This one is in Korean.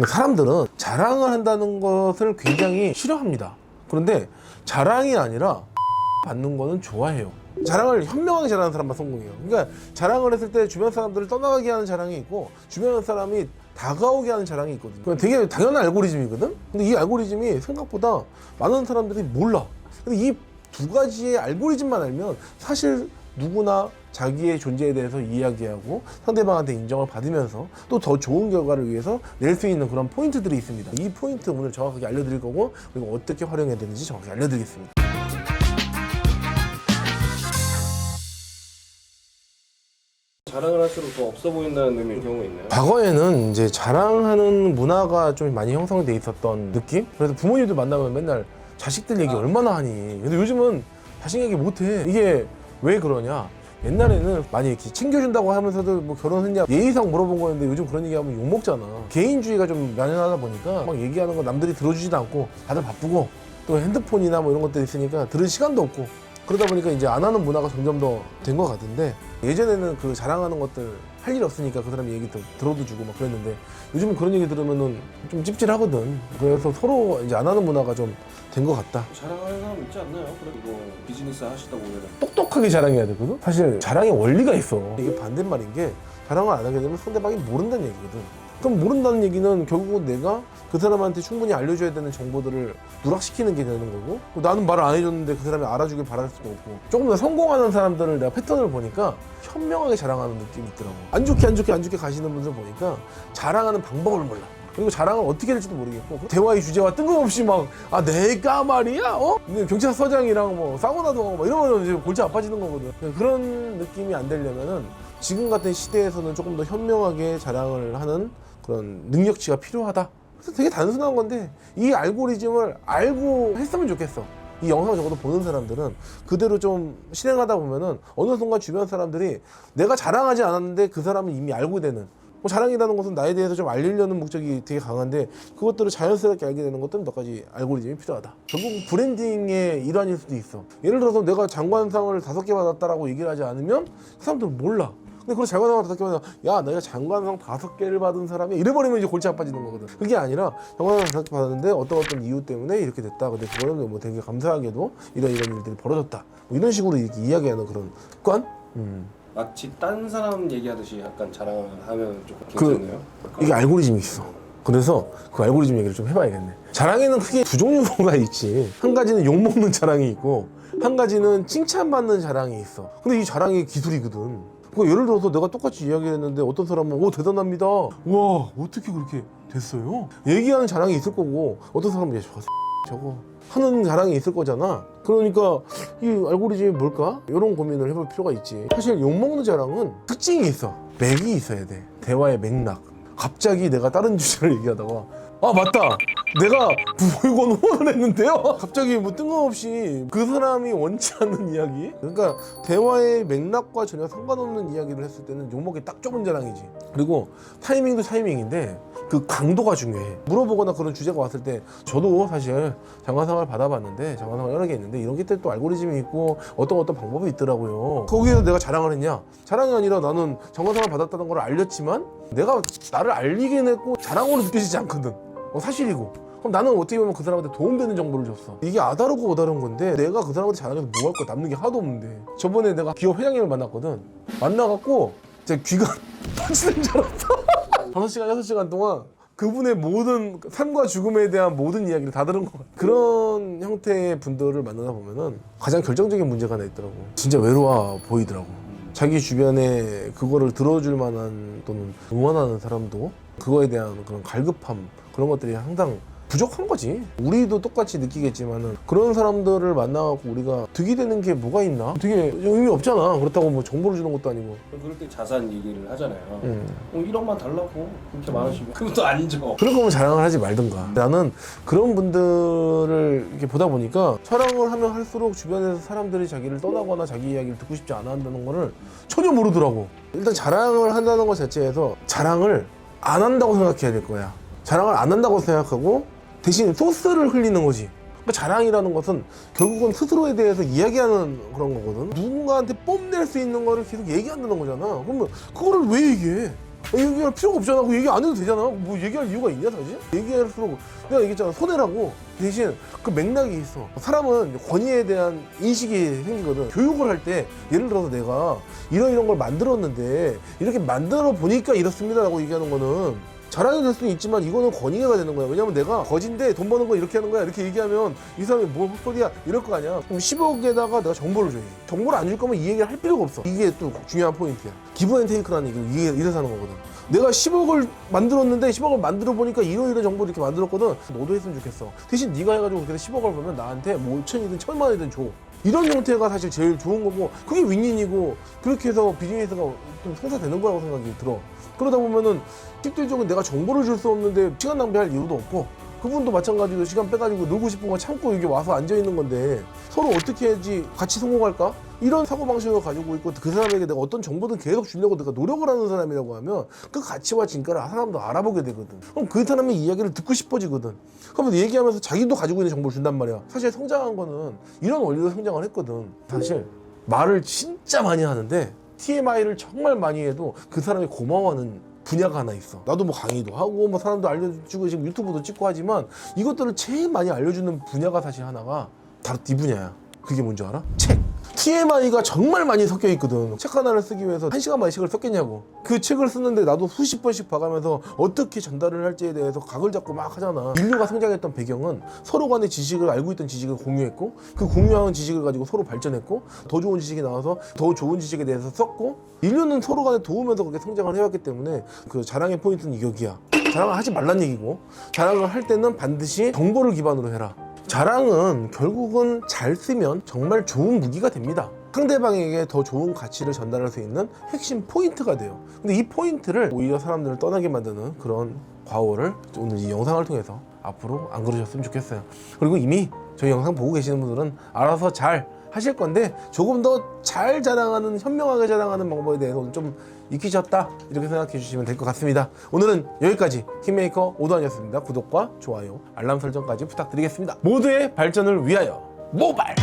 사람들은 자랑을 한다는 것을 굉장히 싫어합니다. 그런데 자랑이 아니라 받는 거는 좋아해요. 자랑을 현명하게 잘하는 사람만 성공해요. 그러니까 자랑을 했을 때 주변 사람들을 떠나가게 하는 자랑이 있고 주변 사람이 다가오게 하는 자랑이 있거든요. 되게 당연한 알고리즘이거든? 근데 이 알고리즘이 생각보다 많은 사람들이 몰라. 근데 이 두 가지의 알고리즘만 알면 사실 누구나 자기의 존재에 대해서 이야기하고 상대방한테 인정을 받으면서 또 더 좋은 결과를 위해서 낼 수 있는 그런 포인트들이 있습니다. 이 포인트 오늘 정확하게 알려드릴 거고 그리고 어떻게 활용해야 되는지 정확히 알려드리겠습니다. 자랑을 할수록 더 없어 보인다는 의미의 경우가 있나요? 과거에는 이제 자랑하는 문화가 좀 많이 형성돼 있었던 느낌? 그래서 부모님들 만나면 맨날 자식들 얘기 얼마나 하니? 근데 요즘은 자식 얘기 못해. 이게 왜 그러냐? 옛날에는 많이 이렇게 챙겨준다고 하면서도 뭐 결혼했냐 예의상 물어본 거였는데 요즘 그런 얘기하면 욕먹잖아. 개인주의가 좀 만연하다 보니까 막 얘기하는 거 남들이 들어주지도 않고 다들 바쁘고 또 핸드폰이나 뭐 이런 것들 있으니까 들을 시간도 없고 그러다 보니까 이제 안 하는 문화가 점점 더 된 것 같은데 예전에는 그 자랑하는 것들 할 일 없으니까 그 사람 얘기 들어도 주고 막 그랬는데 요즘은 그런 얘기 들으면은 좀 찝찝하거든. 그래서 서로 이제 안 하는 문화가 좀 된 것 같다. 자랑하는 사람 있지 않나요? 그리고 비즈니스 하시다 보면 똑똑하게 자랑해야 되거든. 사실 자랑의 원리가 있어. 이게 반대말인 게 자랑을 안 하게 되면 상대방이 모른다는 얘기거든. 그럼 모른다는 얘기는 결국은 내가 그 사람한테 충분히 알려줘야 되는 정보들을 누락시키는 게 되는 거고 나는 말을 안 해줬는데 그 사람이 알아주길 바랄 수도 없고 조금 더 성공하는 사람들을 내가 패턴을 보니까 현명하게 자랑하는 느낌이 있더라고. 안 좋게 가시는 분들 보니까 자랑하는 방법을 몰라. 그리고 자랑을 어떻게 될지도 모르겠고 대화의 주제와 뜬금없이 막 내가 말이야 근데 경찰서장이랑 뭐 사우나도 가고 막 이러면 이제 골치 아파지는 거거든. 그런 느낌이 안 되려면은 지금 같은 시대에서는 조금 더 현명하게 자랑을 하는 그런 능력치가 필요하다. 그래서 되게 단순한 건데 이 알고리즘을 알고 했으면 좋겠어. 이 영상을 적어도 보는 사람들은 그대로 좀 실행하다 보면은 어느 순간 주변 사람들이 내가 자랑하지 않았는데 그 사람은 이미 알고 되는 뭐 자랑이라는 것은 나에 대해서 좀 알리려는 목적이 되게 강한데 그것들을 자연스럽게 알게 되는 것들은 몇 가지 알고리즘이 필요하다. 결국 브랜딩의 일환일 수도 있어. 예를 들어서 내가 장관상을 5개 받았다라고 얘기를 하지 않으면 그 사람들은 몰라. 근데 그걸 장관상을 5개 받으면 야 내가 장관상 5개를 받은 사람이 이래버리면 이제 골치 아파지는 거거든. 그게 아니라 장관상 5개 받았는데 어떤 이유 때문에 이렇게 됐다. 근데 그거는 뭐 되게 감사하게도 이런 일들이 벌어졌다. 뭐 이런 식으로 이렇게 이야기하는 그런 습관? 마치 딴 사람 얘기하듯이 약간 자랑을 하면 조금 괜찮네요. 이게 알고리즘이 있어. 그래서 그 알고리즘 얘기를 좀 해봐야겠네. 자랑에는 크게 두 종류가 있지. 한 가지는 욕먹는 자랑이 있고 한 가지는 칭찬받는 자랑이 있어. 근데 이 자랑이 기술이거든. 그러니까 예를 들어서 내가 똑같이 이야기를 했는데 어떤 사람은 오 대단합니다. 와 어떻게 그렇게 됐어요? 얘기하는 자랑이 있을 거고 어떤 사람은 저거 하는 자랑이 있을 거잖아. 그러니까 이 알고리즘이 뭘까? 이런 고민을 해볼 필요가 있지. 사실 욕먹는 자랑은 특징이 있어. 맥이 있어야 돼. 대화의 맥락. 갑자기 내가 다른 주제를 얘기하다가 맞다! 내가 부모이권 후원을 했는데요? 갑자기 뭐 뜬금없이 그 사람이 원치 않는 이야기? 그러니까 대화의 맥락과 전혀 상관없는 이야기를 했을 때는 욕먹기 딱 좋은 자랑이지. 그리고 타이밍도 타이밍인데 그 강도가 중요해. 물어보거나 그런 주제가 왔을 때 저도 사실 장관상을 받아봤는데 장관상을 여러 개 있는데 이런 게 또 알고리즘이 있고 어떤 방법이 있더라고요. 거기에서 내가 자랑을 했냐? 자랑이 아니라 나는 장관상을 받았다는 걸 알렸지만 내가 나를 알리긴 했고 자랑으로 느껴지지 않거든. 사실이고. 그럼 나는 어떻게 보면 그 사람한테 도움되는 정보를 줬어. 이게 아다르고 어다른 건데 내가 그 사람한테 자랑해서 뭐 할 거야? 남는 게 하나도 없는데. 저번에 내가 기업 회장님을 만났거든. 만나갖고 제 귀가 터지는 줄 알았어. 5시간, 6시간 동안 그분의 모든 삶과 죽음에 대한 모든 이야기를 다 들은 것 같아. 그런 형태의 분들을 만나다 보면은 가장 결정적인 문제가 하나 있더라고. 진짜 외로워 보이더라고. 자기 주변에 그거를 들어줄 만한 또는 응원하는 사람도 그거에 대한 그런 갈급함 그런 것들이 항상 부족한 거지. 우리도 똑같이 느끼겠지만은 그런 사람들을 만나갖고 우리가 득이 되는 게 뭐가 있나? 되게 의미 없잖아. 그렇다고 뭐 정보를 주는 것도 아니고. 그럴 때 자산 얘기를 하잖아요. 1억만 달라고 그렇게 많으시면 그것도 아니죠. 그럴 거면 자랑을 하지 말든가. 나는 그런 분들을 이렇게 보다 보니까 자랑을 하면 할수록 주변에서 사람들이 자기를 떠나거나 자기 이야기를 듣고 싶지 않아 한다는 거를 전혀 모르더라고. 일단 자랑을 한다는 것 자체에서 자랑을 안 한다고 생각해야 될 거야. 자랑을 안 한다고 생각하고 대신 소스를 흘리는 거지. 그러니까 자랑이라는 것은 결국은 스스로에 대해서 이야기하는 그런 거거든. 누군가한테 뽐낼 수 있는 거를 계속 얘기한다는 거잖아. 그러면 그거를 왜 얘기해? 얘기할 필요가 없잖아. 그 얘기 안 해도 되잖아. 뭐 얘기할 이유가 있냐 사실? 얘기할수록 내가 얘기했잖아. 손해라고. 대신 그 맥락이 있어. 사람은 권위에 대한 인식이 생기거든. 교육을 할 때 예를 들어서 내가 이런 걸 만들었는데 이렇게 만들어 보니까 이렇습니다라고 얘기하는 거는 자랑이 될 수는 있지만 이거는 권위가 되는 거야. 왜냐면 내가 거진데 돈 버는 거 이렇게 하는 거야 이렇게 얘기하면 이 사람이 뭐 헛소리야 이럴 거 아니야. 그럼 10억에다가 내가 정보를 줘야지. 정보를 안 줄 거면 이 얘기를 할 필요가 없어. 이게 또 중요한 포인트야. 기브 앤 테이크라는 얘기를 이게 이래서 하는 거거든. 내가 10억을 만들었는데 10억을 만들어 보니까 이런 정보를 이렇게 만들었거든. 너도 했으면 좋겠어. 대신 네가 해가지고 그래서 10억을 벌면 나한테 뭐 5천이든 1,000만이든 줘. 이런 형태가 사실 제일 좋은 거고 그게 윈윈이고 그렇게 해서 비즈니스가 좀 성사되는 거라고 생각이 들어. 그러다 보면은 실질적으로 내가 정보를 줄 수 없는데 시간 낭비할 이유도 없고 그분도 마찬가지로 시간 빼가지고 놀고 싶은 거 참고 여기 와서 앉아있는 건데 서로 어떻게 해야지 같이 성공할까? 이런 사고방식을 가지고 있고 그 사람에게 내가 어떤 정보든 계속 주려고 내가 노력을 하는 사람이라고 하면 그 가치와 진가를 사람도 알아보게 되거든. 그럼 그 사람의 이야기를 듣고 싶어지거든. 그러면 얘기하면서 자기도 가지고 있는 정보를 준단 말이야. 사실 성장한 거는 이런 원리로 성장을 했거든. 사실 말을 진짜 많이 하는데 TMI를 정말 많이 해도 그 사람이 고마워하는 분야가 하나 있어. 나도 뭐 강의도 하고 뭐 사람도 알려주고 지금 유튜브도 찍고 하지만 이것들을 제일 많이 알려주는 분야가 사실 하나가 바로 네 분야야. 그게 뭔지 알아? 책. TMI가 정말 많이 섞여 있거든. 책 하나를 쓰기 위해서 1시간만에 책을 썼겠냐고. 그 책을 쓰는데 나도 수십 번씩 봐가면서 어떻게 전달을 할지에 대해서 각을 잡고 막 하잖아. 인류가 성장했던 배경은 서로 간의 지식을 알고 있던 지식을 공유했고 그 공유한 지식을 가지고 서로 발전했고 더 좋은 지식이 나와서 더 좋은 지식에 대해서 썼고 인류는 서로 간에 도우면서 그렇게 성장을 해왔기 때문에 그 자랑의 포인트는 여기야. 자랑을 하지 말란 얘기고 자랑을 할 때는 반드시 정보를 기반으로 해라. 자랑은 결국은 잘 쓰면 정말 좋은 무기가 됩니다. 상대방에게 더 좋은 가치를 전달할 수 있는 핵심 포인트가 돼요. 근데 이 포인트를 오히려 사람들을 떠나게 만드는 그런 과오를 오늘 이 영상을 통해서 앞으로 안 그러셨으면 좋겠어요. 그리고 이미 저희 영상 보고 계시는 분들은 알아서 잘 하실 건데 조금 더 잘 자랑하는, 현명하게 자랑하는 방법에 대해서 오늘 좀 익히셨다 이렇게 생각해 주시면 될 것 같습니다. 오늘은 여기까지 킹메이커 오도환이었습니다. 구독과 좋아요, 알람 설정까지 부탁드리겠습니다. 모두의 발전을 위하여 모발!